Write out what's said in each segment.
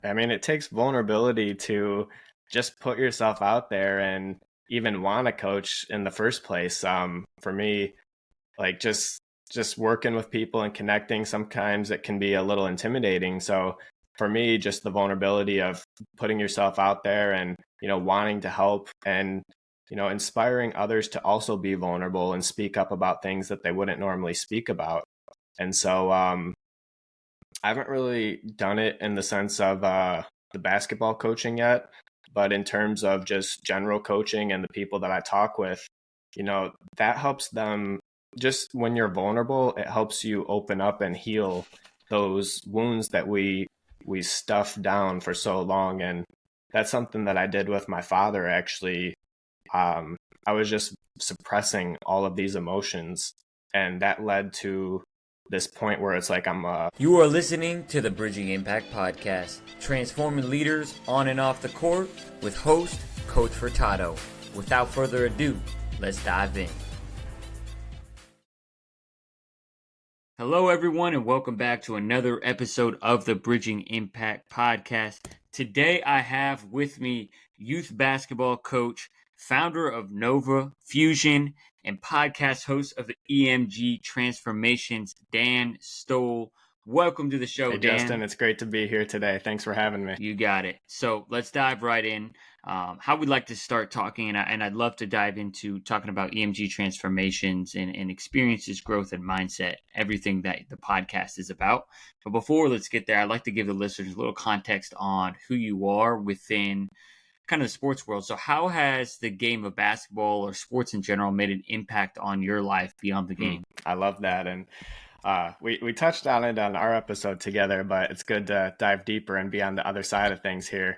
I mean, it takes vulnerability to just put yourself out there and even want to coach in the first place. For me, like just working with people and connecting, sometimes it can be a little intimidating. So for me, just the vulnerability of putting yourself out there and, wanting to help and, inspiring others to also be vulnerable and speak up about things that they wouldn't normally speak about. And so I haven't really done it in the sense of the basketball coaching yet, but in terms of just general coaching and the people that I talk with, that helps them. Just when you're vulnerable, it helps you open up and heal those wounds that we stuff down for so long. And that's something that I did with my father, actually. I was just suppressing all of these emotions, and that led to this point where it's like You are listening to the Bridging Impact Podcast, transforming leaders on and off the court with host Coach Furtado. Without further ado, let's dive in. Hello, everyone, and welcome back to another episode of the Bridging Impact Podcast. Today, I have with me youth basketball coach, founder of Nova Fusion, and podcast host of the EMG Transformations, Dan Stowell. Welcome to the show, Hey, Dan. Justin, it's great to be here today. Thanks for having me. You got it. So let's dive right in. How we'd like to start talking, and I'd love to dive into talking about EMG transformations and experiences, growth, and mindset, everything that the podcast is about. But before let's get there, I'd like to give the listeners a little context on who you are within kind of the sports world. So how has the game of basketball or sports in general made an impact on your life beyond the game? I love that. And we touched on it on our episode together, but it's good to dive deeper and be on the other side of things here.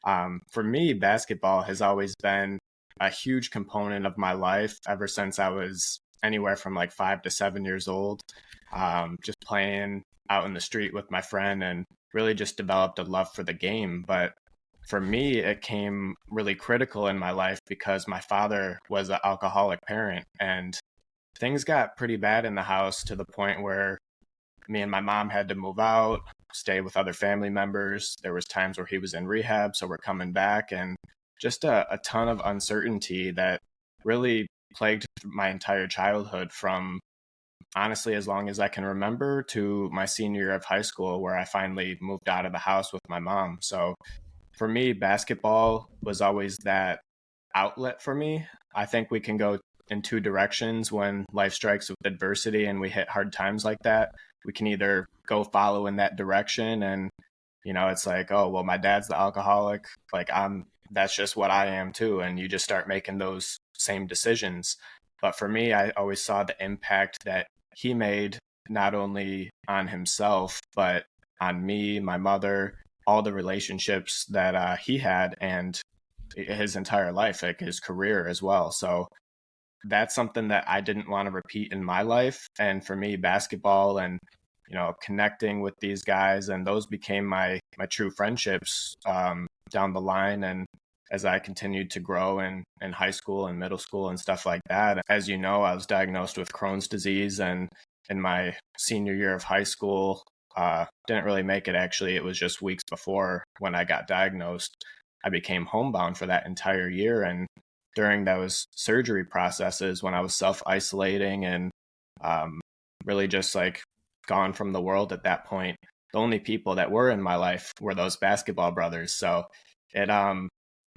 For me, basketball has always been a huge component of my life ever since I was anywhere from like 5 to 7 years old, just playing out in the street with my friend and really just developed a love for the game. But for me, it came really critical in my life because my father was an alcoholic parent, and things got pretty bad in the house to the point where me and my mom had to move out, stay with other family members. There was times where he was in rehab, so we're coming back, and just a ton of uncertainty that really plagued my entire childhood from honestly as long as I can remember to my senior year of high school, where I finally moved out of the house with my mom. So for me, basketball was always that outlet for me. I think we can go in two directions when life strikes with adversity and we hit hard times like that. We can either go follow in that direction and, it's like, oh, well, my dad's the alcoholic. Like that's just what I am too. And you just start making those same decisions. But for me, I always saw the impact that he made not only on himself, but on me, my mother, all the relationships that he had and his entire life, like his career as well. So that's something that I didn't want to repeat in my life. And for me, basketball and, connecting with these guys, and those became my true friendships down the line. And as I continued to grow in high school and middle school and stuff like that, as you know, I was diagnosed with Crohn's disease, and in my senior year of high school, didn't really make it. Actually, it was just weeks before when I got diagnosed, I became homebound for that entire year. And during those surgery processes, when I was self-isolating and really just like gone from the world at that point, the only people that were in my life were those basketball brothers. So it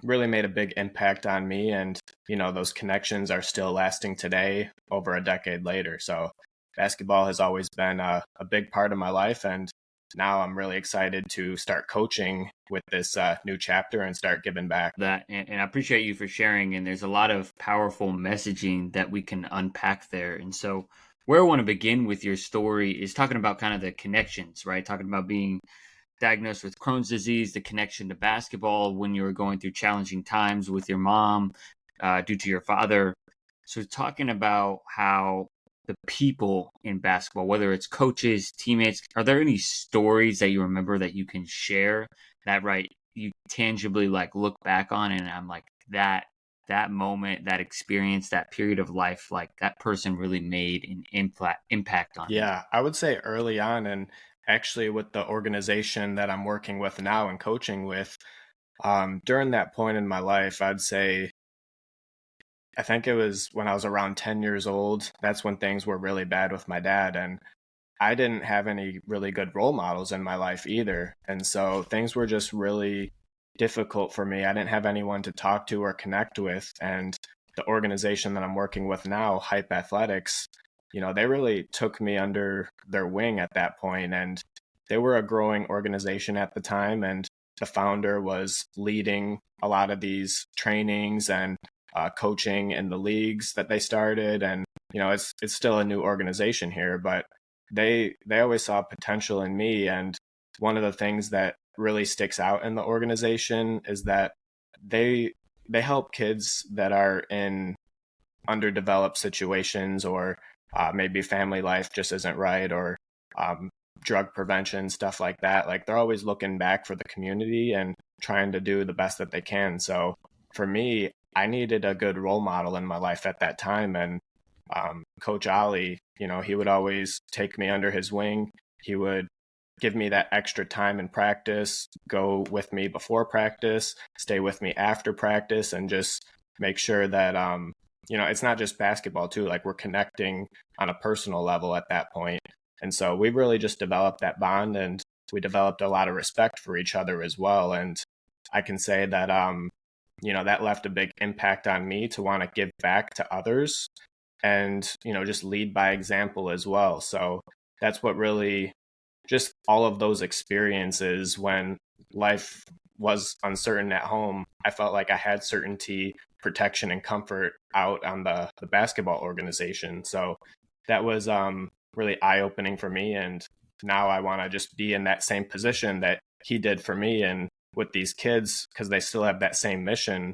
really made a big impact on me. And, those connections are still lasting today, over a decade later. So basketball has always been a big part of my life. And now I'm really excited to start coaching with this new chapter and start giving back. And I appreciate you for sharing. And there's a lot of powerful messaging that we can unpack there. And so where I want to begin with your story is talking about kind of the connections, right? Talking about being diagnosed with Crohn's disease, the connection to basketball when you were going through challenging times with your mom due to your father. So talking about how the people in basketball, whether it's coaches, teammates, are there any stories that you remember that you can share that, right, you tangibly like look back on and I'm like, that moment, that experience, that period of life, like that person really made an impact on me? Yeah, I would say early on, and actually with the organization that I'm working with now and coaching with. During that point in my life, I'd say I think it was when I was around 10 years old. That's when things were really bad with my dad. And I didn't have any really good role models in my life either. And so things were just really difficult for me. I didn't have anyone to talk to or connect with. And the organization that I'm working with now, Hype Athletics, they really took me under their wing at that point. And they were a growing organization at the time. And the founder was leading a lot of these trainings and coaching in the leagues that they started. And, it's still a new organization here, but they always saw potential in me. And one of the things that really sticks out in the organization is that they they help kids that are in underdeveloped situations, or maybe family life just isn't right, or um, drug prevention, stuff like that. Like they're always looking back for the community and trying to do the best that they can. So for me, I needed a good role model in my life at that time. And Coach Ali, he would always take me under his wing. He would give me that extra time in practice, go with me before practice, stay with me after practice, and just make sure that, it's not just basketball too. Like we're connecting on a personal level at that point. And so we really just developed that bond, and we developed a lot of respect for each other as well. And I can say that, that left a big impact on me to want to give back to others and, just lead by example as well. So that's what really, just all of those experiences when life was uncertain at home, I felt like I had certainty, protection, and comfort out on the basketball organization. So that was really eye opening for me. And now I want to just be in that same position that he did for me. And with these kids, because they still have that same mission,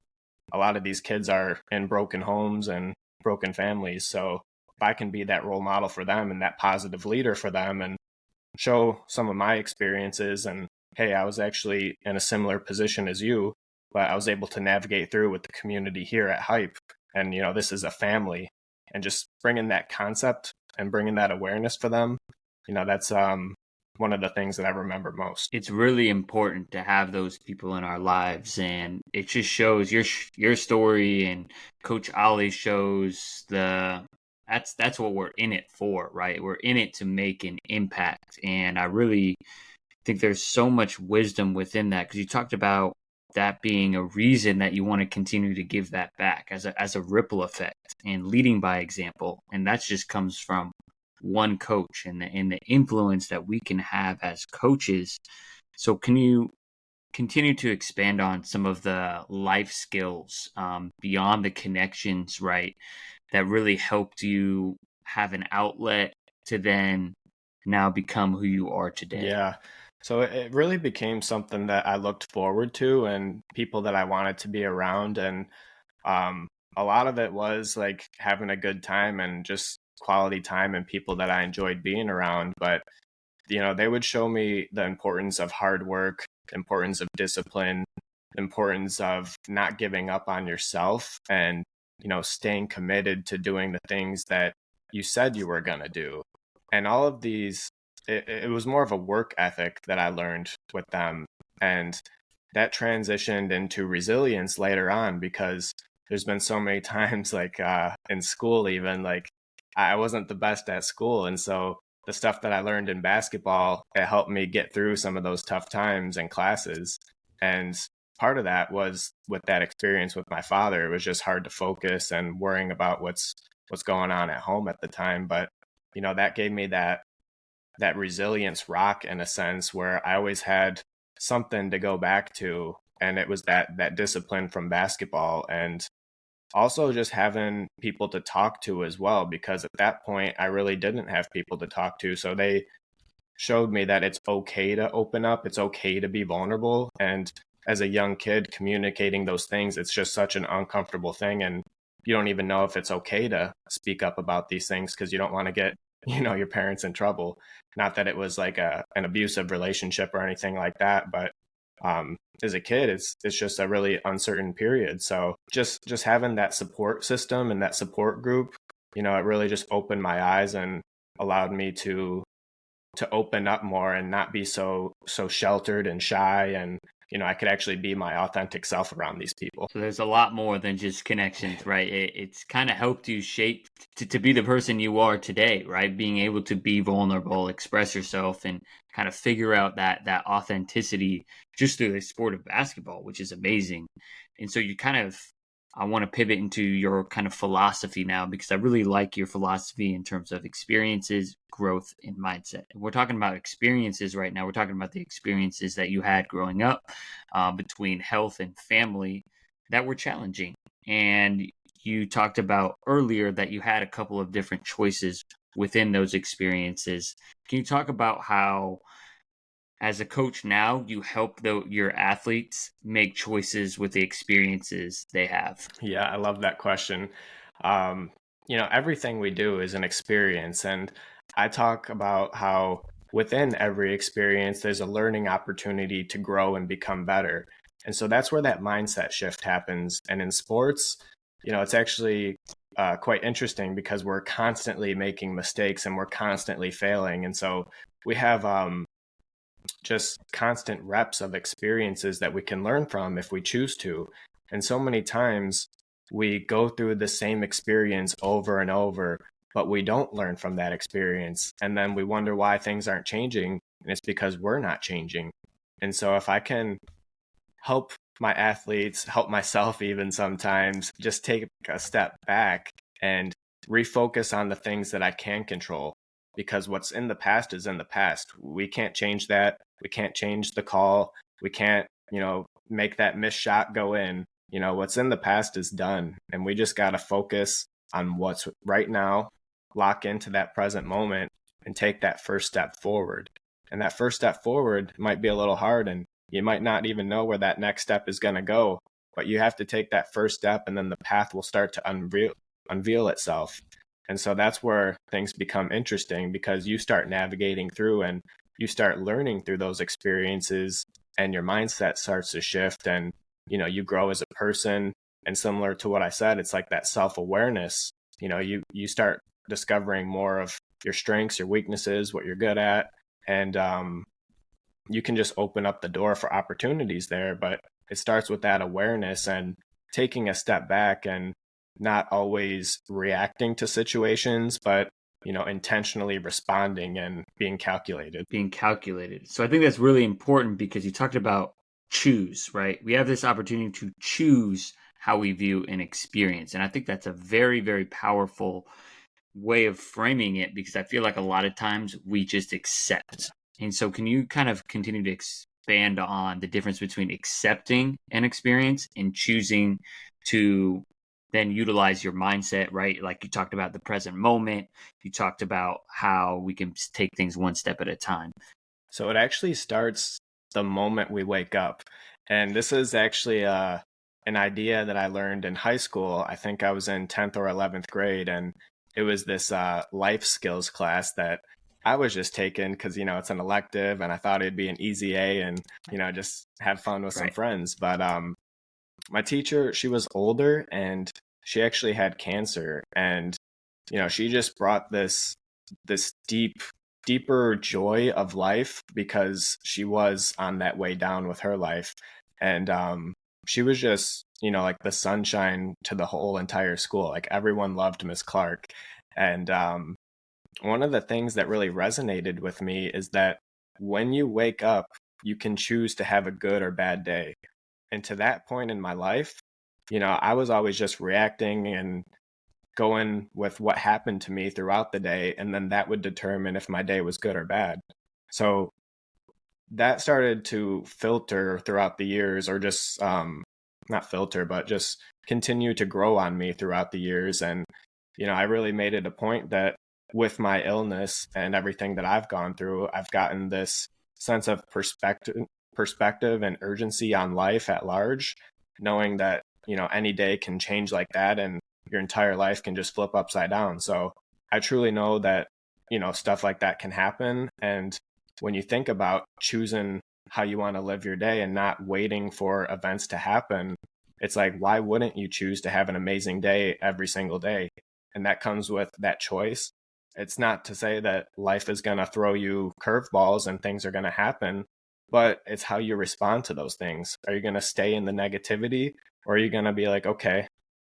a lot of these kids are in broken homes and broken families. So if I can be that role model for them and that positive leader for them, and show some of my experiences, and hey, I was actually in a similar position as you, but I was able to navigate through with the community here at Hype. And, this is a family, and just bringing that concept and bringing that awareness for them, that's one of the things that I remember most. It's really important to have those people in our lives, and it just shows your story, and Coach Ali shows that's what we're in it for, right? We're in it to make an impact. And I really think there's so much wisdom within that, because you talked about that being a reason that you want to continue to give that back as a ripple effect and leading by example. And that just comes from one coach, and the influence that we can have as coaches. So can you continue to expand on some of the life skills beyond the connections, right, that really helped you have an outlet to then now become who you are today? Yeah. So it really became something that I looked forward to, and people that I wanted to be around. And um, a lot of it was like having a good time and just quality time and people that I enjoyed being around. But, they would show me the importance of hard work, importance of discipline, importance of not giving up on yourself, and, staying committed to doing the things that you said you were going to do. And all of these, it was more of a work ethic that I learned with them. And that transitioned into resilience later on, because there's been so many times, like in school, even like I wasn't the best at school. And so the stuff that I learned in basketball, it helped me get through some of those tough times in classes. And part of that was with that experience with my father. It was just hard to focus and worrying about what's going on at home at the time. But, that gave me that resilience rock, in a sense, where I always had something to go back to. And it was that discipline from basketball, and also just having people to talk to as well, because at that point I really didn't have people to talk to. So they showed me that it's okay to open up, it's okay to be vulnerable. And as a young kid, communicating those things, it's just such an uncomfortable thing. And you don't even know if it's okay to speak up about these things, because you don't want to get, your parents in trouble. Not that it was like an abusive relationship or anything like that, but as a kid, it's just a really uncertain period. So just having that support system and that support group, it really just opened my eyes and allowed me to to open up more and not be so sheltered and shy, and I could actually be my authentic self around these people. So there's a lot more than just connections, right? It's kind of helped you shape to be the person you are today, right? Being able to be vulnerable, express yourself, and kind of figure out that authenticity just through the sport of basketball, which is amazing. And so I want to pivot into your kind of philosophy now, because I really like your philosophy in terms of experiences, growth, and mindset. And we're talking about experiences right now. We're talking about the experiences that you had growing up, between health and family, that were challenging. And you talked about earlier that you had a couple of different choices within those experiences. Can you talk about how, as a coach now, you help your athletes make choices with the experiences they have? Yeah, I love that question. Um, everything we do is an experience. And I talk about how within every experience, there's a learning opportunity to grow and become better. And so that's where that mindset shift happens. And in sports, it's actually quite interesting because we're constantly making mistakes and we're constantly failing. And so we have just constant reps of experiences that we can learn from if we choose to. And so many times we go through the same experience over and over, but we don't learn from that experience. And then we wonder why things aren't changing. And it's because we're not changing. And so if I can help my athletes, help myself even sometimes, just take a step back and refocus on the things that I can control, because what's in the past is in the past. We can't change that. We can't change the call. We can't, make that missed shot go in. What's in the past is done. And we just got to focus on what's right now, lock into that present moment, and take that first step forward. And that first step forward might be a little hard, and you might not even know where that next step is going to go, but you have to take that first step, and then the path will start to unveil itself. And so that's where things become interesting, because you start navigating through and you start learning through those experiences, and your mindset starts to shift, and you grow as a person. And similar to what I said, it's like that self-awareness. You start discovering more of your strengths, your weaknesses, what you're good at, and you can just open up the door for opportunities there. But it starts with that awareness and taking a step back and not always reacting to situations, but intentionally responding and being calculated. So I think that's really important, because you talked about choose, right? We have this opportunity to choose how we view an experience. And I think that's a very, very powerful way of framing it, because I feel like a lot of times we just accept. And so can you kind of continue to expand on the difference between accepting an experience and choosing to then utilize your mindset, right? Like you talked about the present moment. You talked about how we can take things one step at a time. So it actually starts the moment we wake up. And this is actually an idea that I learned in high school. I think I was in 10th or 11th grade, and it was this life skills class that I was just taking because, it's an elective, and I thought it'd be an easy A and, just have fun with some friends. But my teacher, she was older, and she actually had cancer. And, she just brought this deeper joy of life, because she was on that way down with her life. And she was just, like the sunshine to the whole entire school. Like everyone loved Miss Clark. And one of the things that really resonated with me is that when you wake up, you can choose to have a good or bad day. And to that point in my life, I was always just reacting and going with what happened to me throughout the day, and then that would determine if my day was good or bad. So that started to filter throughout the years, or just not filter, but just continue to grow on me throughout the years. And I really made it a point that with my illness and everything that I've gone through, I've gotten this sense of perspective and urgency on life at large, knowing that any day can change like that, and your entire life can just flip upside down. So I truly know that stuff like that can happen. And when you think about choosing how you want to live your day and not waiting for events to happen, it's like, why wouldn't you choose to have an amazing day every single day? And that comes with that choice. It's not to say that life is going to throw you curveballs and things are going to happen, but it's how you respond to those things. Are you going to stay in the negativity, or are you going to be like, okay,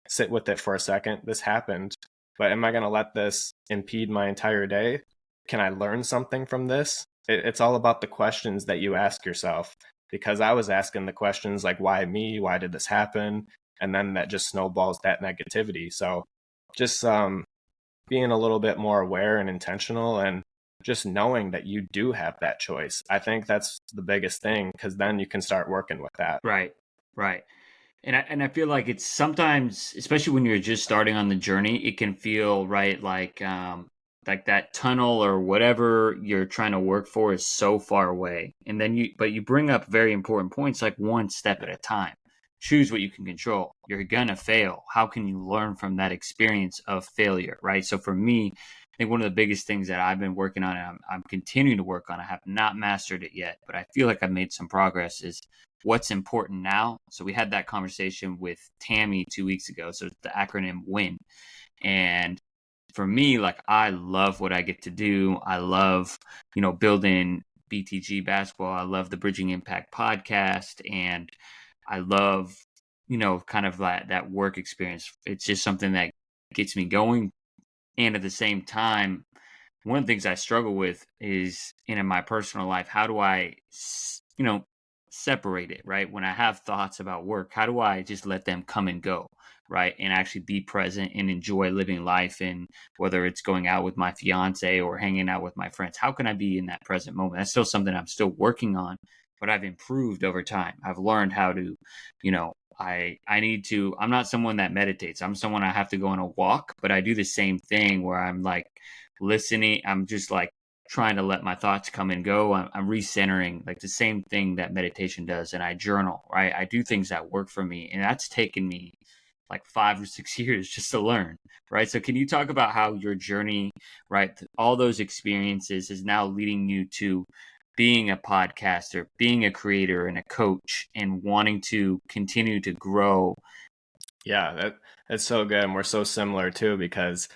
sit with it for a second? This happened, but am I going to let this impede my entire day? Can I learn something from this? It's all about the questions that you ask yourself, because I was asking the questions like, why me? Why did this happen? And then that just snowballs that negativity. So just being a little bit more aware and intentional, and just knowing that you do have that choice. I think that's the biggest thing, because then you can start working with that. Right. Right. And I feel like it's sometimes, especially when you're just starting on the journey, it can feel right like that tunnel or whatever you're trying to work for is so far away. And then you bring up very important points like one step at a time. Choose what you can control. You're gonna fail. How can you learn from that experience of failure, right? So for me, I think one of the biggest things that I've been working on, and I'm continuing to work on, I have not mastered it yet, but I feel like I've made some progress, is what's important now. So we had that conversation with Tammy 2 weeks ago. So it's the acronym WIN. And for me, like, I love what I get to do. I love, building BTG basketball. I love the Bridging Impact podcast. And I love, kind of that work experience. It's just something that gets me going. And at the same time, one of the things I struggle with is in my personal life, how do I, separate it, right? When I have thoughts about work, how do I just let them come and go, right? And actually be present and enjoy living life. And whether it's going out with my fiance or hanging out with my friends, how can I be in that present moment? That's still something I'm still working on, but I've improved over time. I've learned how to, I'm not someone that meditates. I'm someone I have to go on a walk, but I do the same thing where I'm like listening. I'm just like trying to let my thoughts come and go. I'm recentering, like the same thing that meditation does. And I journal, right? I do things that work for me. And that's taken me like 5 or 6 years just to learn, right? So can you talk about how your journey, right, all those experiences is now leading you to being a podcaster, being a creator and a coach, and wanting to continue to grow? Yeah, that's so good. And we're so similar too, because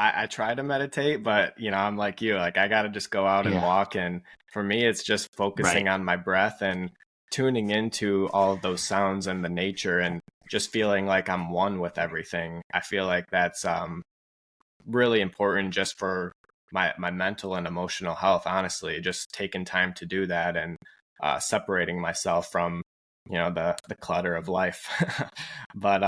I try to meditate, but I'm like you, like I gotta just go out and Yeah, walk. And for me, it's just right. focusing on my breath and tuning into all of those sounds and the nature, and just feeling like I'm one with everything. I feel like that's really important just for my mental and emotional health, honestly, just taking time to do that, and separating myself from, the clutter of life. But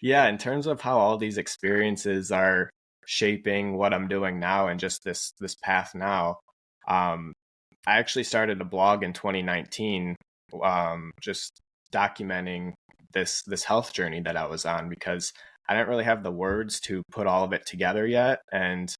yeah, in terms of how all these experiences are shaping what I'm doing now and just this path now, um, I actually started a blog in 2019, just documenting this health journey that I was on, because I didn't really have the words to put all of it together yet, and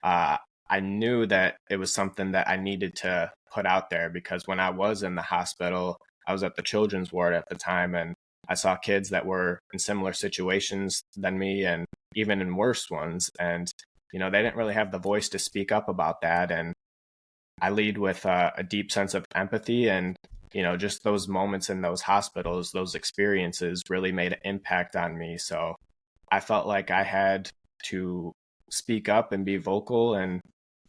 uh, I knew that it was something that I needed to put out there, because when I was in the hospital, I was at the children's ward at the time, and I saw kids that were in similar situations than me, and even in worse ones, and they didn't really have the voice to speak up about that. And I lead with a deep sense of empathy, and just those moments in those hospitals, those experiences really made an impact on me. So I felt like I had to speak up and be vocal, and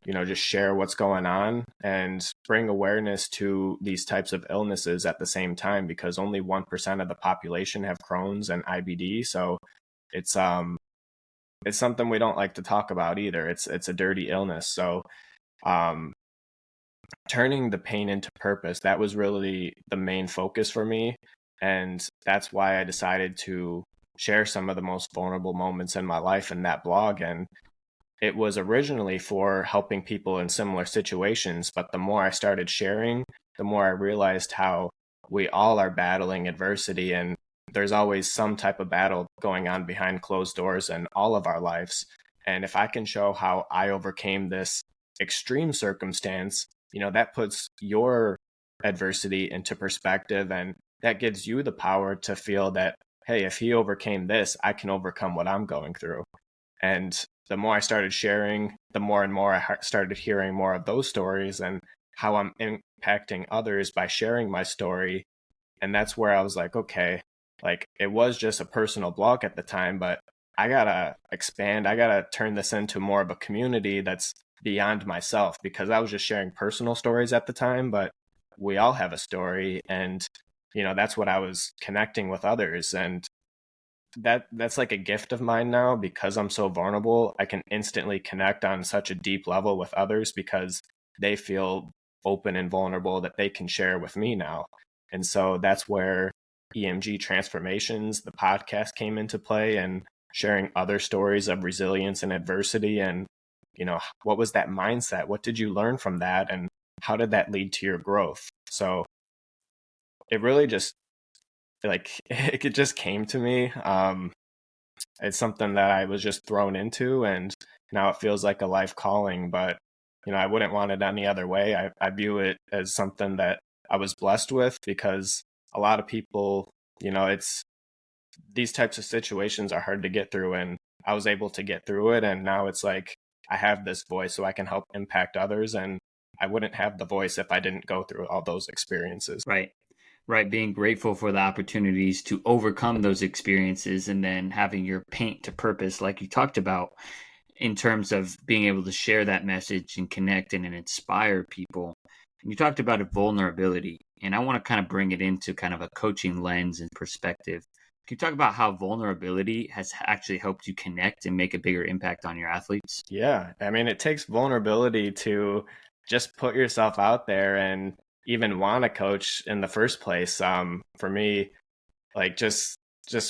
just share what's going on and bring awareness to these types of illnesses at the same time, because only 1% of the population have Crohn's and IBD. So it's it's something we don't like to talk about either. It's a dirty illness. So um turning the pain into purpose, that was really the main focus for me. And that's why I decided to share some of the most vulnerable moments in my life in that blog. And it was originally for helping people in similar situations, but the more I started sharing, the more I realized how we all are battling adversity, and there's always some type of battle going on behind closed doors in all of our lives. And if I can show how I overcame this extreme circumstance, that puts your adversity into perspective, and that gives you the power to feel that, hey, if he overcame this, I can overcome what I'm going through. And the more I started sharing, the more and more I started hearing more of those stories, and how I'm impacting others by sharing my story. And that's where I was like, okay, like it was just a personal blog at the time, but I gotta expand. I gotta turn this into more of a community that's beyond myself, because I was just sharing personal stories at the time, but we all have a story. And, that's what I was connecting with others. And that's like a gift of mine now, because I'm so vulnerable. I can instantly connect on such a deep level with others because they feel open and vulnerable that they can share with me now. And so that's where EMG Transformations, the podcast, came into play, and sharing other stories of resilience and adversity. And, what was that mindset? What did you learn from that? And how did that lead to your growth? So it really just, like, it just came to me. It's something that I was just thrown into, and now it feels like a life calling. But, I wouldn't want it any other way. I view it as something that I was blessed with, because a lot of people, it's these types of situations are hard to get through, and I was able to get through it. And now it's like I have this voice so I can help impact others. And I wouldn't have the voice if I didn't go through all those experiences. Right. Right. Being grateful for the opportunities to overcome those experiences and then having your paint to purpose, like you talked about, in terms of being able to share that message and connect and inspire people. And you talked about a vulnerability, and I want to kind of bring it into kind of a coaching lens and perspective. Can you talk about how vulnerability has actually helped you connect and make a bigger impact on your athletes? Yeah. I mean, it takes vulnerability to just put yourself out there and even want to coach in the first place. For me, like, just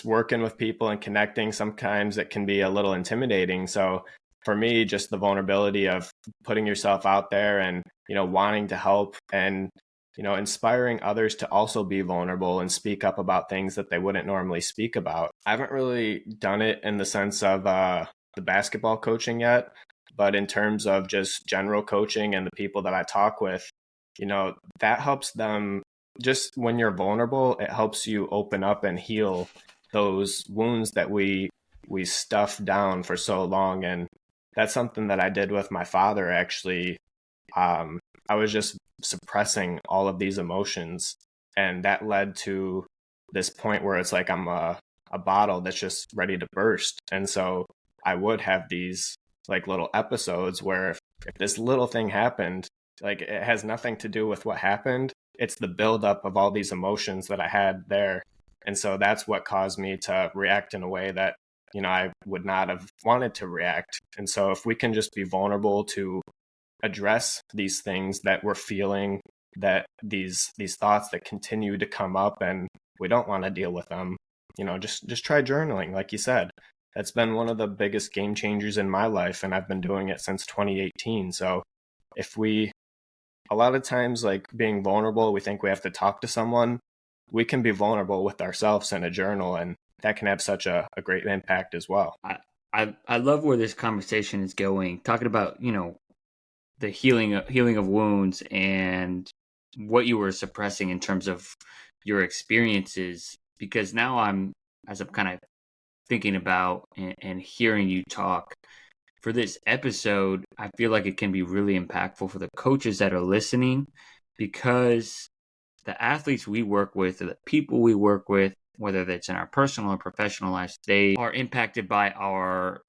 working with people and connecting, sometimes it can be a little intimidating. So for me, just the vulnerability of putting yourself out there and, wanting to help, and, inspiring others to also be vulnerable and speak up about things that they wouldn't normally speak about. I haven't really done it in the sense of the basketball coaching yet, but in terms of just general coaching and the people that I talk with, that helps them. Just when you're vulnerable, it helps you open up and heal those wounds that we stuff down for so long. And that's something that I did with my father, actually. I was just suppressing all of these emotions, and that led to this point where it's like I'm a bottle that's just ready to burst. And so I would have these, like, little episodes where if this little thing happened, like, it has nothing to do with what happened. It's the buildup of all these emotions that I had there. And so that's what caused me to react in a way that, I would not have wanted to react. And so if we can just be vulnerable to address these things that we're feeling, that these thoughts that continue to come up and we don't want to deal with them, just try journaling, like you said. That's been one of the biggest game changers in my life, and I've been doing it since 2018. So if we a lot of times, like, being vulnerable, we think we have to talk to someone. We can be vulnerable with ourselves in a journal, and that can have such a great impact as well. I love where this conversation is going, talking about, the healing of wounds and what you were suppressing in terms of your experiences, because now as I'm kind of thinking about and hearing you talk for this episode, I feel like it can be really impactful for the coaches that are listening, because the athletes we work with, or the people we work with, whether that's in our personal or professional lives, they are impacted by our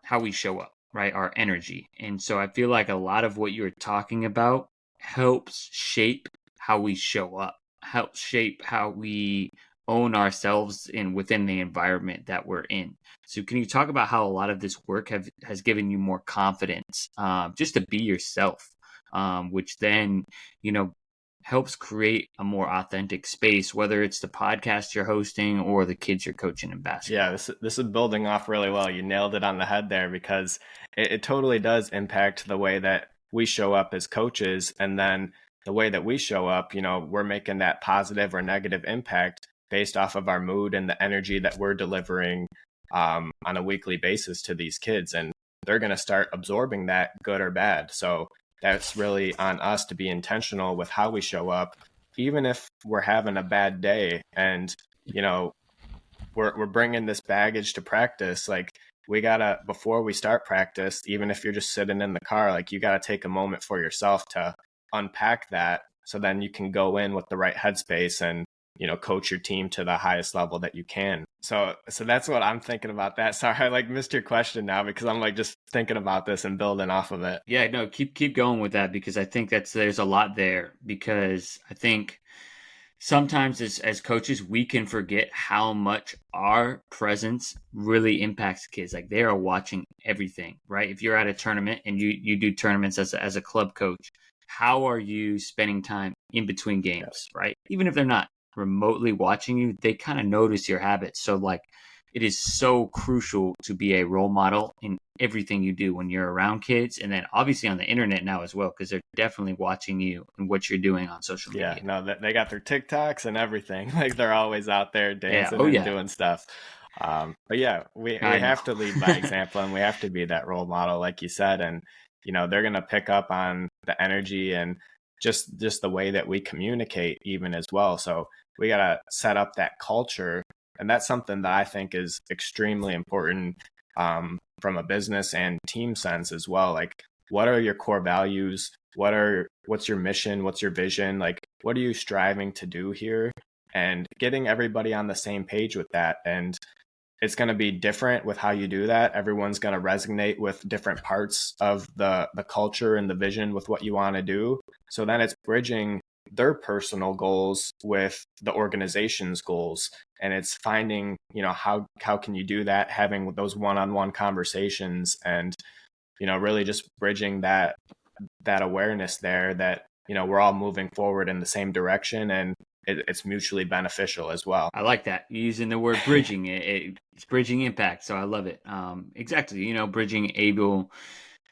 how we show up, right? Our energy. And so I feel like a lot of what you're talking about helps shape how we show up, helps shape how we own ourselves in within the environment that we're in. So can you talk about how a lot of this work has given you more confidence, just to be yourself, which then, helps create a more authentic space, whether it's the podcast you're hosting or the kids you're coaching in basketball? Yeah, this is building off really well. You nailed it on the head there, because it totally does impact the way that we show up as coaches. And then the way that we show up, we're making that positive or negative impact based off of our mood and the energy that we're delivering on a weekly basis to these kids. And they're going to start absorbing that, good or bad. So that's really on us to be intentional with how we show up, even if we're having a bad day. And, we're bringing this baggage to practice. Like, we gotta, before we start practice, even if you're just sitting in the car, like, you gotta take a moment for yourself to unpack that, so then you can go in with the right headspace and coach your team to the highest level that you can. So that's what I'm thinking about that. Sorry, I like missed your question now because I'm like just thinking about this and building off of it. Yeah, no, keep going with that, because I think there's a lot there, because I think sometimes as coaches we can forget how much our presence really impacts kids. Like, they are watching everything, right? If you're at a tournament and you do tournaments as a club coach, how are you spending time in between games, right? Even if they're not remotely watching you, they kind of notice your habits. So like, it is so crucial to be a role model in everything you do when you're around kids, and then obviously on the internet now as well, because they're definitely watching you and what you're doing on social media. Yeah, no, they got their TikToks and everything. Like, they're always out there Yeah. dancing Oh and yeah. doing stuff. But yeah, we I know. have to lead by example, and we have to be that role model, like you said. And they're gonna pick up on the energy and just the way that we communicate, even as well. So we gotta set up that culture, and that's something that I think is extremely important, from a business and team sense as well. Like, what are your core values? What's your mission? What's your vision? Like, what are you striving to do here? And getting everybody on the same page with that. And it's going to be different with how you do that. Everyone's going to resonate with different parts of the culture and the vision with what you want to do. So then it's bridging their personal goals with the organization's goals, and it's finding, how can you do that, having those one-on-one conversations, and really just bridging that awareness there that we're all moving forward in the same direction, and it's mutually beneficial as well. I like that, you're using the word bridging. It's bridging impact, so I love it. Exactly, bridging able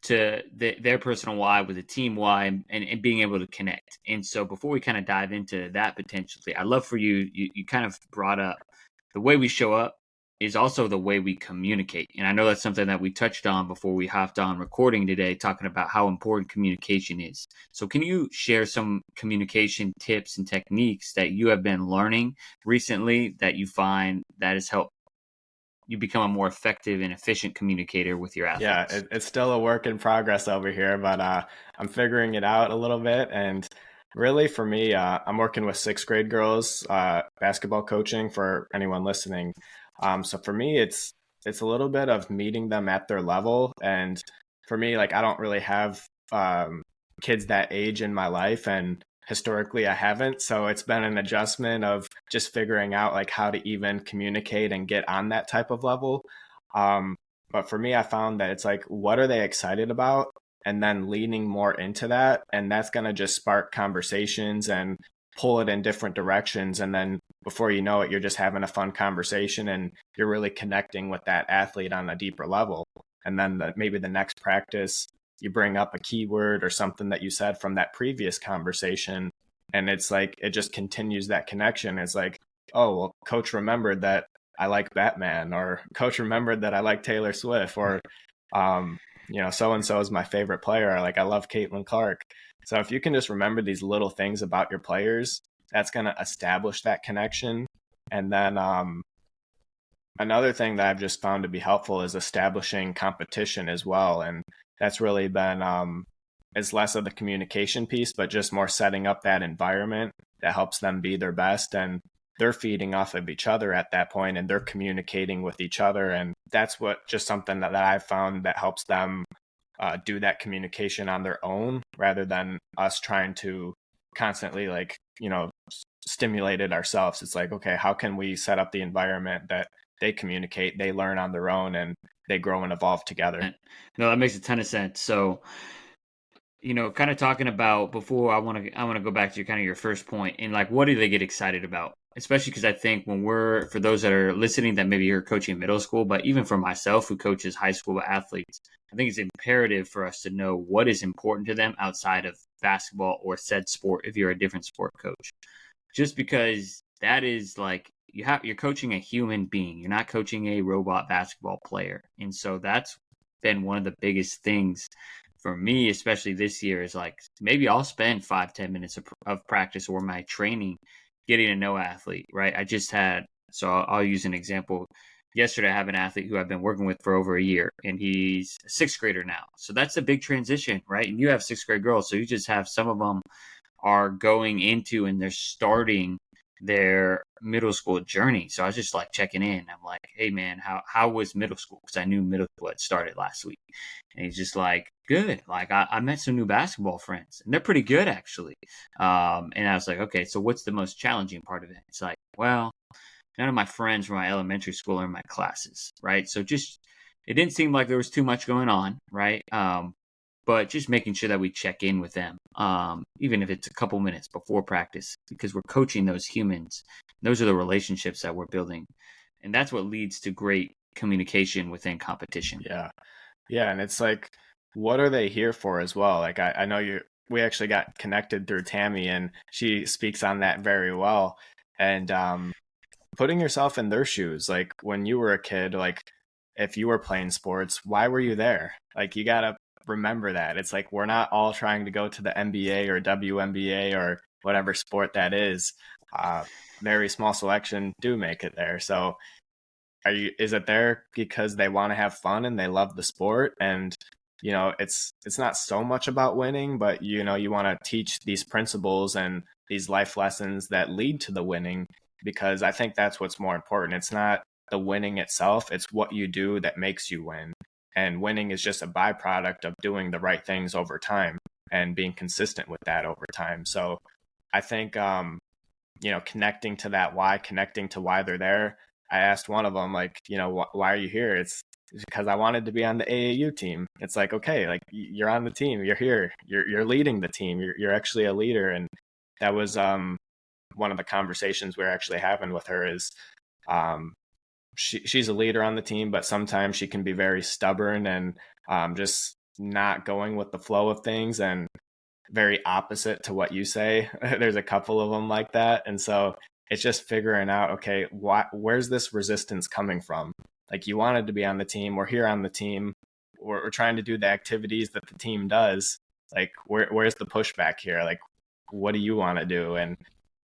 to their personal why with the team why, and being able to connect. And so before we kind of dive into that potentially, I'd love for you kind of brought up the way we show up is also the way we communicate. And I know that's something that we touched on before we hopped on recording today, talking about how important communication is. So can you share some communication tips and techniques that you have been learning recently that you find that has helped you become a more effective and efficient communicator with your athletes? Yeah, it's still a work in progress over here, but I'm figuring it out a little bit. And really, for me, I'm working with sixth grade girls, basketball coaching for anyone listening. So for me, it's a little bit of meeting them at their level. And for me, like, I don't really have kids that age in my life, and historically I haven't. So it's been an adjustment of just figuring out like how to even communicate and get on that type of level. Um, but for me, I found that it's like, what are they excited about? And then leaning more into that. And that's going to just spark conversations and pull it in different directions. And then before you know it, you're just having a fun conversation and you're really connecting with that athlete on a deeper level. And then maybe the next practice, you bring up a keyword or something that you said from that previous conversation. And it's like, it just continues that connection. It's like, oh, well, coach remembered that I like Batman, or coach remembered that I like Taylor Swift, or, so-and-so is my favorite player. Like, I love Caitlin Clark. So if you can just remember these little things about your players, that's going to establish that connection. And then another thing that I've just found to be helpful is establishing competition as well. And that's really been, it's less of the communication piece, but just more setting up that environment that helps them be their best. And they're feeding off of each other at that point, and they're communicating with each other. And that's just something that I've found that helps them do that communication on their own, rather than us trying to constantly stimulate it ourselves. It's like, okay, how can we set up the environment that they communicate, they learn on their own, and they grow and evolve together? No, that makes a ton of sense. So, kind of talking about before, I want to go back to your first point, and like, what do they get excited about? Especially because I think for those that are listening that maybe you're coaching middle school, but even for myself who coaches high school athletes, I think it's imperative for us to know what is important to them outside of basketball or said sport if you're a different sport coach. Just because that is like, you're coaching a human being. You're not coaching a robot basketball player. And so that's been one of the biggest things for me, especially this year, is like, maybe I'll spend 5-10 minutes of practice or my training getting to know athlete, right? So I'll use an example. Yesterday, I have an athlete who I've been working with for over a year, and he's a sixth grader now. So that's a big transition, right? And you have sixth grade girls, so you just have some of them are going into and they're starting their middle school journey. So I was just like checking in. I'm like, hey man, how was middle school? Because I knew middle school had started last week. And he's just like, good. Like I met some new basketball friends, and they're pretty good actually. And I was like, okay, so what's the most challenging part of it? It's like, well, none of my friends from my elementary school are in my classes, right? So just it didn't seem like there was too much going on, right? But just making sure that we check in with them, even if it's a couple minutes before practice, because we're coaching those humans. Those are the relationships that we're building, and that's what leads to great communication within competition. Yeah. Yeah. And it's like, what are they here for as well? Like, I know we actually got connected through Tammy, and she speaks on that very well. And putting yourself in their shoes, like when you were a kid, like if you were playing sports, why were you there? Like, you got to remember that. It's like, we're not all trying to go to the NBA or WNBA or whatever sport that is. Very small selection do make it there. So is it there because they want to have fun and they love the sport? And it's not so much about winning, but you want to teach these principles and these life lessons that lead to the winning, because I think that's what's more important. It's not the winning itself, it's what you do that makes you win. And winning is just a byproduct of doing the right things over time and being consistent with that over time. So I think connecting to that why, connecting to why they're there. I asked one of them, like, why are you here? It's because I wanted to be on the AAU team. It's like, okay, like, you're on the team, you're here, you're leading the team, you're actually a leader. And that was one of the conversations we're actually having with her is she's a leader on the team, but sometimes she can be very stubborn and just not going with the flow of things, and very opposite to what you say. There's a couple of them like that. And so it's just figuring out, okay, where's this resistance coming from? Like, you wanted to be on the team, we're here on the team, we're trying to do the activities that the team does. Like, where's the pushback here? Like, what do you want to do? And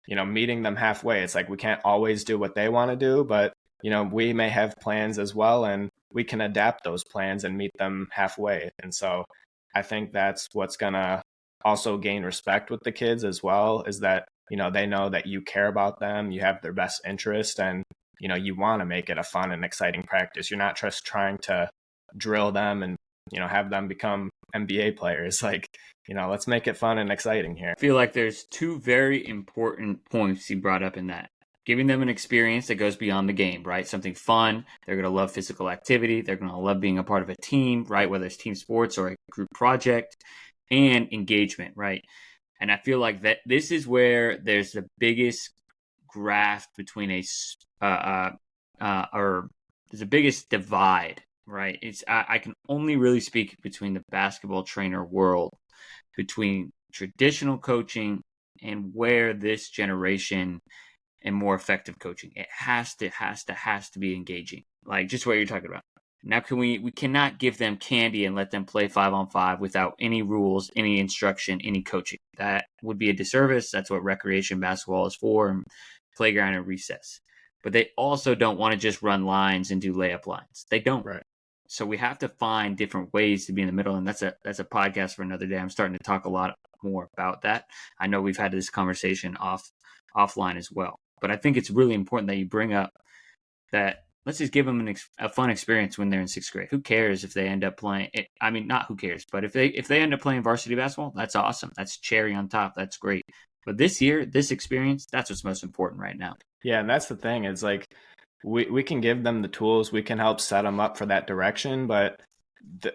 meeting them halfway. It's like, we can't always do what they want to do, but we may have plans as well, and we can adapt those plans and meet them halfway. And so I think that's what's gonna also gain respect with the kids as well, is that they know that you care about them, you have their best interest, and you want to make it a fun and exciting practice. You're not just trying to drill them and have them become NBA players. Like, let's make it fun and exciting here. I feel like there's two very important points you brought up in that. Giving them an experience that goes beyond the game, right? Something fun. They're going to love physical activity. They're going to love being a part of a team, right? Whether it's team sports or a group project, and engagement, right? And I feel like that this is where there's the biggest graft between or there's the biggest divide, right? I can only really speak between the basketball trainer world, between traditional coaching and where this generation and more effective coaching. It has to be engaging. Like just what you're talking about. Now, we cannot give them candy and let them play 5-on-5 without any rules, any instruction, any coaching. That would be a disservice. That's what recreation basketball is for, and playground and recess. But they also don't want to just run lines and do layup lines. They don't. Right. So we have to find different ways to be in the middle, and that's a podcast for another day. I'm starting to talk a lot more about that. I know we've had this conversation offline as well, but I think it's really important that you bring up that. Let's just give them a fun experience when they're in sixth grade. Who cares if they end up playing? I mean, not who cares, but if they end up playing varsity basketball, that's awesome. That's cherry on top. That's great. But this year, this experience, that's what's most important right now. Yeah, and that's the thing. It's like we can give them the tools, we can help set them up for that direction, but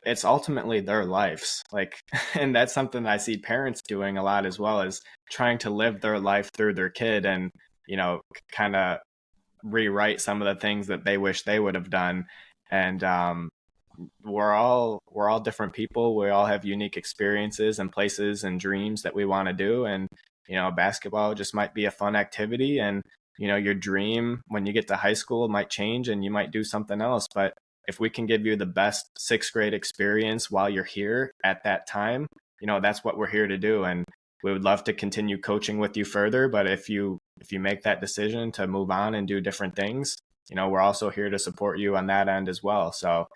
it's ultimately their lives. Like, and that's something I see parents doing a lot as well, is trying to live their life through their kid and kind of rewrite some of the things that they wish they would have done. And we're all different people. We all have unique experiences and places and dreams that we want to do. And basketball just might be a fun activity, and your dream when you get to high school might change and you might do something else. But if we can give you the best sixth grade experience while you're here at that time, that's what we're here to do. And we would love to continue coaching with you further, but if you make that decision to move on and do different things, we're also here to support you on that end as well. So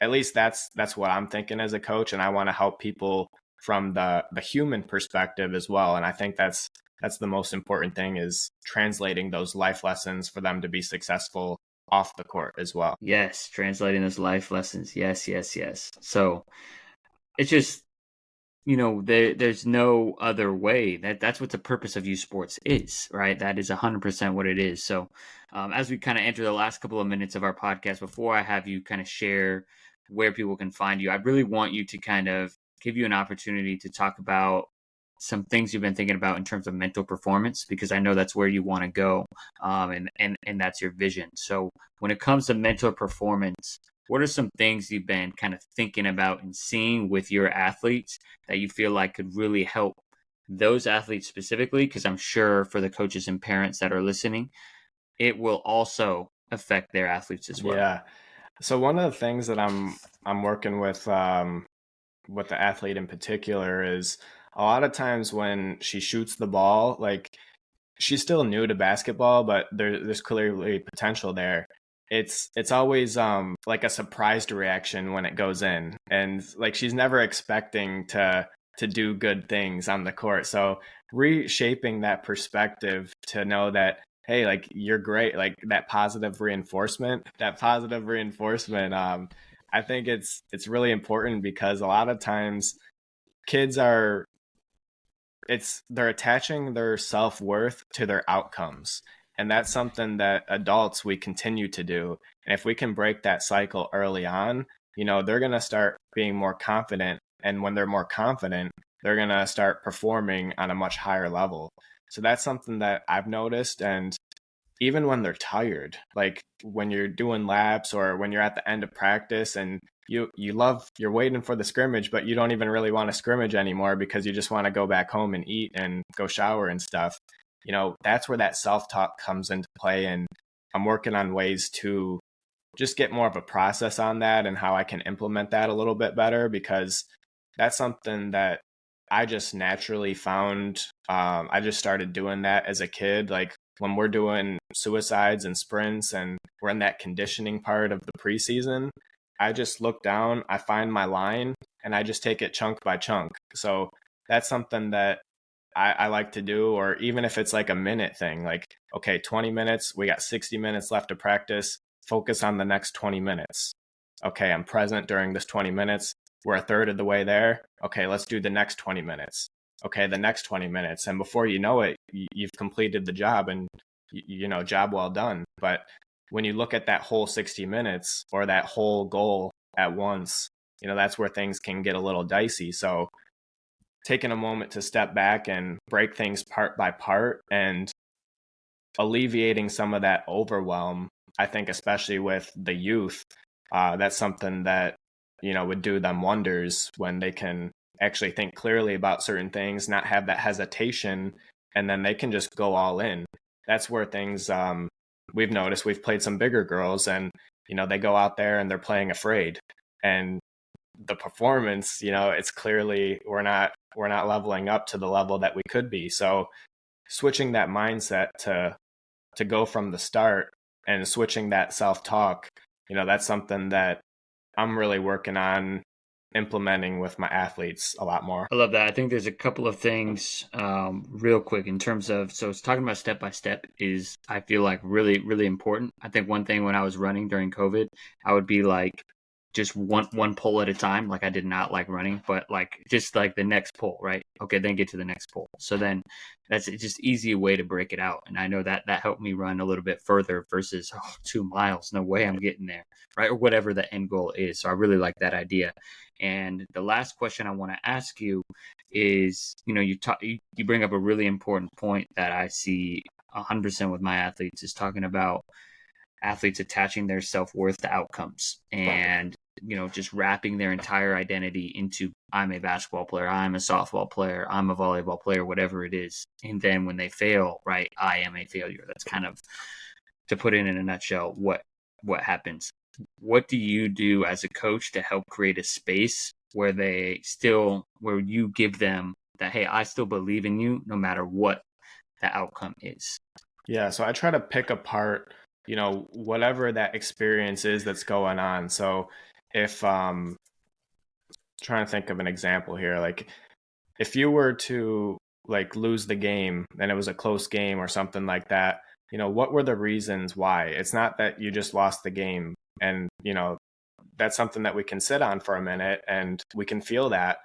at least that's what I'm thinking as a coach, and I want to help people from the human perspective as well. And I think that's that's the most important thing, is translating those life lessons for them to be successful off the court as well. Yes, translating those life lessons. Yes, yes, yes. So it's just, there's no other way. That's what the purpose of youth sports is, right? That is 100% what it is. So as we kind of enter the last couple of minutes of our podcast, before I have you kind of share where people can find you, I really want you to kind of give you an opportunity to talk about some things you've been thinking about in terms of mental performance, because I know that's where you want to go, and that's your vision. So when it comes to mental performance, what are some things you've been kind of thinking about and seeing with your athletes that you feel like could really help those athletes specifically? Because I'm sure for the coaches and parents that are listening, it will also affect their athletes as well. Yeah. So one of the things that I'm working with the athlete in particular is a lot of times when she shoots the ball, like she's still new to basketball, but there's clearly potential there. It's always like a surprised reaction when it goes in, and like she's never expecting to do good things on the court. So reshaping that perspective to know that, hey, like you're great, like that positive reinforcement. I think it's really important because a lot of times kids are they're attaching their self-worth to their outcomes, and that's something that adults we continue to do. And if we can break that cycle early on, they're going to start being more confident, and when they're more confident, they're going to start performing on a much higher level. So that's something that I've noticed. And even when they're tired, like when you're doing laps or when you're at the end of practice and you're waiting for the scrimmage, but you don't even really want to scrimmage anymore because you just want to go back home and eat and go shower and stuff. That's where that self-talk comes into play. And I'm working on ways to just get more of a process on that and how I can implement that a little bit better, because that's something that I just naturally found. I just started doing that as a kid. Like when we're doing suicides and sprints and we're in that conditioning part of the preseason, I just look down, I find my line, and I just take it chunk by chunk. So that's something that I like to do. Or even if it's like a minute thing, like, okay, 20 minutes, we got 60 minutes left to practice, focus on the next 20 minutes. Okay, I'm present during this 20 minutes. We're a third of the way there. Okay, let's do the next 20 minutes. Okay, the next 20 minutes. And before you know it, you've completed the job, and, job well done. But when you look at that whole 60 minutes or that whole goal at once, that's where things can get a little dicey. So taking a moment to step back and break things part by part and alleviating some of that overwhelm, I think, especially with the youth, that's something that, would do them wonders when they can actually think clearly about certain things, not have that hesitation, and then they can just go all in. That's where things, we've noticed, we've played some bigger girls, and, they go out there and they're playing afraid. And the performance, it's clearly we're not leveling up to the level that we could be. So switching that mindset to go from the start and switching that self-talk, that's something that I'm really working on implementing with my athletes a lot more. I love that. I think there's a couple of things real quick in terms of, so it's talking about step by step is, I feel like, really, really important. I think one thing when I was running during COVID, I would be like, just one pull at a time. Like I did not like running, but like just like the next pull, right? Okay, then get to the next pull. So then that's just easy way to break it out. And I know that helped me run a little bit further versus 2 miles. No way I'm getting there, right? Or whatever the end goal is. So I really like that idea. And the last question I want to ask you is, you bring up a really important point that I see 100% with my athletes, is talking about athletes attaching their self-worth to outcomes, and just wrapping their entire identity into, I'm a basketball player, I'm a softball player, I'm a volleyball player, whatever it is. And then when they fail, right, I am a failure. That's kind of, to put it in a nutshell, what happens. What do you do as a coach to help create a space where where you give them that, hey, I still believe in you no matter what the outcome is? Yeah, so I try to pick apart, whatever that experience is that's going on. So if trying to think of an example here, like if you were to like lose the game and it was a close game or something like that, what were the reasons why? It's not that you just lost the game. And, that's something that we can sit on for a minute and we can feel that,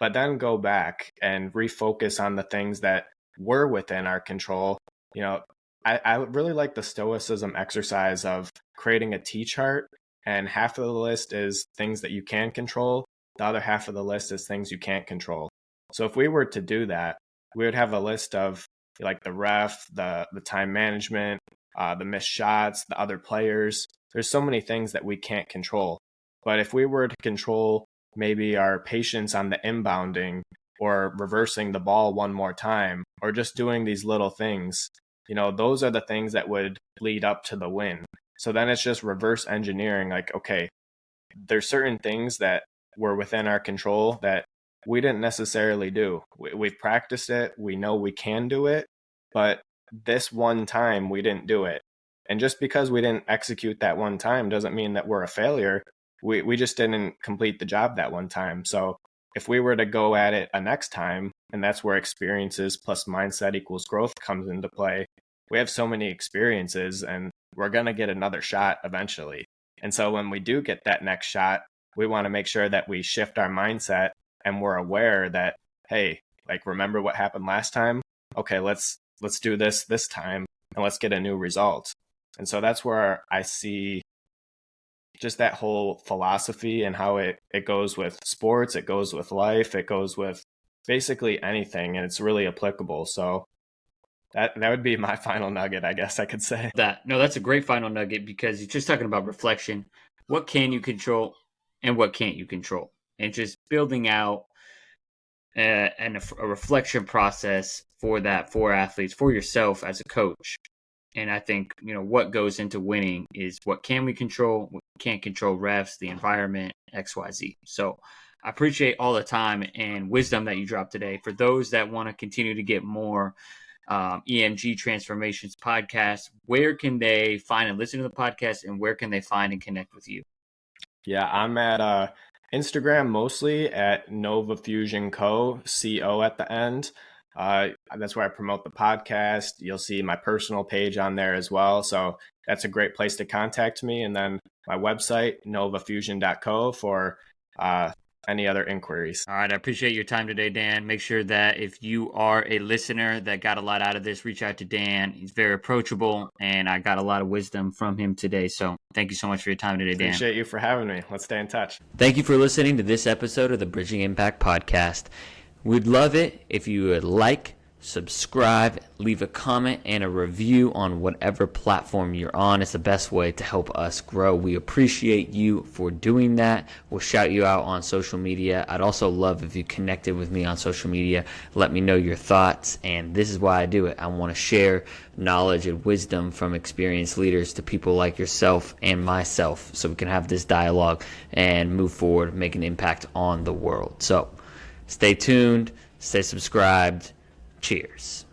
but then go back and refocus on the things that were within our control. I really like the stoicism exercise of creating a T chart, and half of the list is things that you can control. The other half of the list is things you can't control. So if we were to do that, we would have a list of like the ref, the time management, the missed shots, the other players. There's so many things that we can't control. But if we were to control maybe our patience on the inbounding or reversing the ball one more time or just doing these little things, those are the things that would lead up to the win. So then it's just reverse engineering. Like, okay, there's certain things that were within our control that we didn't necessarily do. We've practiced it. We know we can do it, but this one time we didn't do it. And just because we didn't execute that one time doesn't mean that we're a failure. We just didn't complete the job that one time. So if we were to go at it a next time, and that's where experiences plus mindset equals growth comes into play, we have so many experiences and we're going to get another shot eventually. And so when we do get that next shot, we want to make sure that we shift our mindset and we're aware that, hey, like, remember what happened last time? Okay, let's do this time and let's get a new result. And so that's where I see just that whole philosophy and how it goes with sports, it goes with life, it goes with basically anything, and it's really applicable. So that would be my final nugget, I guess I could say. That's a great final nugget, because you're just talking about reflection. What can you control and what can't you control? And just building out a reflection process for that, for athletes, for yourself as a coach. And I think, what goes into winning is what can we control, what can't control, refs, the environment, XYZ. So I appreciate all the time and wisdom that you dropped today. For those that want to continue to get more EMG Transformations podcast, where can they find and listen to the podcast, and where can they find and connect with you? Yeah, I'm at Instagram mostly at Nova Fusion Co at the end. That's where I promote the podcast. You'll see my personal page on there as well. So that's a great place to contact me. And then my website, novafusion.co, for any other inquiries. All right. I appreciate your time today, Dan. Make sure that if you are a listener that got a lot out of this, reach out to Dan. He's very approachable, and I got a lot of wisdom from him today. So thank you so much for your time today, Dan. Appreciate you for having me. Let's stay in touch. Thank you for listening to this episode of the Bridging Impact podcast. We'd love it if you would like, subscribe, leave a comment and a review on whatever platform you're on. It's the best way to help us grow. We appreciate you for doing that. We'll shout you out on social media. I'd also love if you connected with me on social media. Let me know your thoughts. And this is why I do it. I want to share knowledge and wisdom from experienced leaders to people like yourself and myself, so we can have this dialogue and move forward, make an impact on the world. So stay tuned, stay subscribed. Cheers.